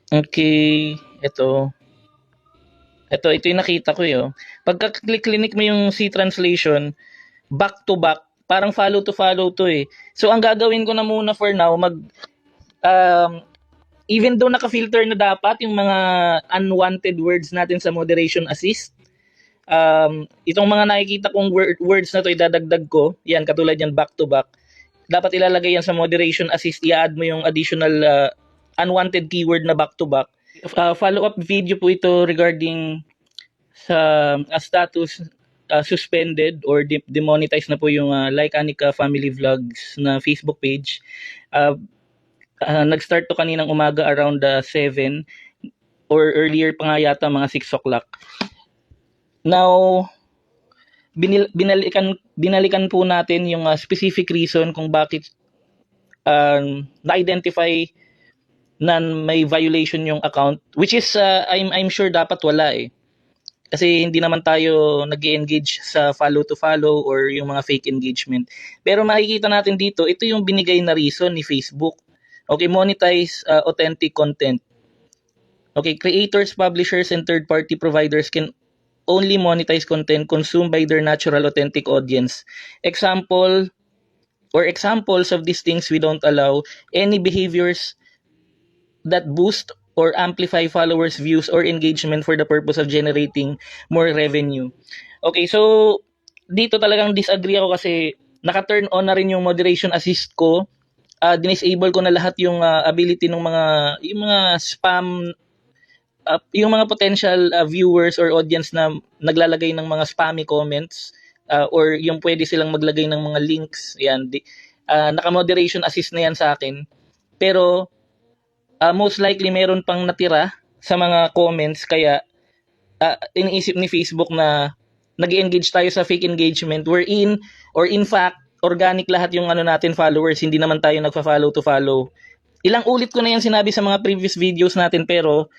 Okay, ito yung nakita ko, eh, oh. Pagka-click mo yung C translation, back to back, parang follow to follow 'to, eh. So ang gagawin ko na muna for now, um, even though naka-filter na dapat yung mga unwanted words natin sa moderation assist, itong mga nakikita kong words na 'to idadagdag ko, yan katulad yan back to back. Dapat ilalagay yan sa moderation assist, i-add mo yung additional unwanted keyword na back to back. Follow-up video po ito regarding sa status suspended or demonetized na po yung Like Anika Family Vlogs na Facebook page. Nag-start to kaninang umaga around 7 or earlier pa nga yata mga 6 o'clock. Now, binalikan po natin yung specific reason kung bakit na-identify na may violation yung account, which is I'm sure dapat wala, eh. Kasi hindi naman tayo nag-engage sa follow to follow or yung mga fake engagement. Pero makikita natin dito, ito yung binigay na reason ni Facebook. Okay, monetize authentic content. Okay, creators, publishers, and third-party providers can only monetize content consumed by their natural authentic audience. Examples of these things, we don't allow any behaviors that boost or amplify followers' views or engagement for the purpose of generating more revenue. Okay, so dito talagang disagree ako kasi naka-turn on na rin yung moderation assist ko. Disable ko na lahat yung ability ng yung mga spam, yung mga potential viewers or audience na naglalagay ng mga spammy comments, or yung pwede silang maglagay ng mga links. Yan, naka-moderation assist na yan sa akin. Pero most likely meron pang natira sa mga comments, kaya iniisip ni Facebook na nag-engage tayo sa fake engagement wherein or in fact organic lahat yung natin followers, hindi naman tayo nagfa-follow to follow. Ilang ulit ko na yan sinabi sa mga previous videos natin, pero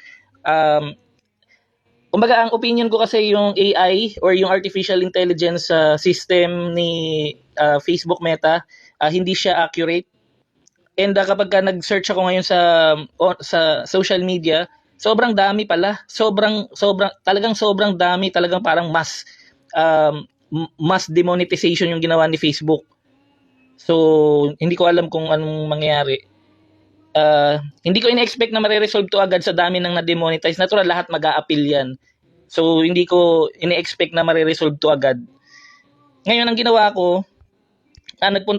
kumbaga ang opinion ko kasi yung AI or yung artificial intelligence system ni Facebook Meta, hindi siya accurate. And kapag nag-search ako ngayon sa social media, sobrang dami pala. Talagang sobrang dami, talagang parang mass demonetization yung ginawa ni Facebook. So, hindi ko alam kung anong mangyayari. Hindi ko ina-expect na mare-resolve to agad sa dami ng na-demonetize. Natural, lahat mag-a-appeal yan. So, hindi ko ina-expect na mare-resolve to agad. Ngayon, ang ginawa ko,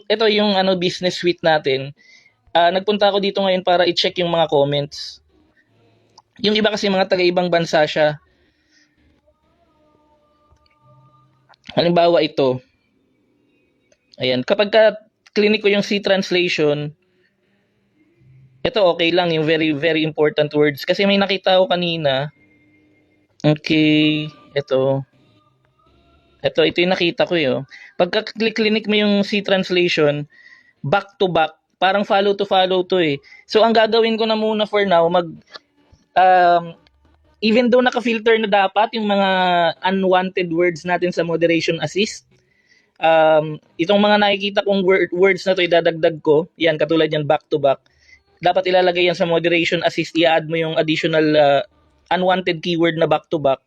ito yung business suite natin. Nagpunta ako dito ngayon para i-check yung mga comments. Yung iba kasi mga taga-ibang bansa siya. Halimbawa ito. Ayan, kapag clinic ko yung C translation, ito okay lang, yung very very important words. Kasi may nakita ako kanina. Okay, ito yung nakita ko, eh. Pagka clinic mo yung C translation, back to back, parang follow to follow 'to, eh. So ang gagawin ko na muna for now, even though naka-filter na dapat yung mga unwanted words natin sa moderation assist, itong mga nakikita kong words na 'to idadagdag ko, yan katulad yan back to back. Dapat ilalagay yan sa moderation assist, i-add mo yung additional unwanted keyword na back to back.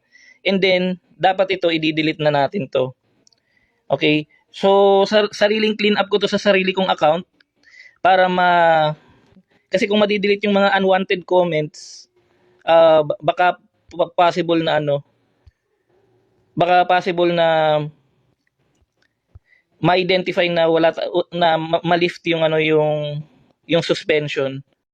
And then dapat ito i-delete na natin 'to. Okay? So sariling clean up ko 'to sa sarili kong account para kasi kung ma-delete yung mga unwanted comments, baka possible na ma-identify na wala na ma-lift yung yung suspension.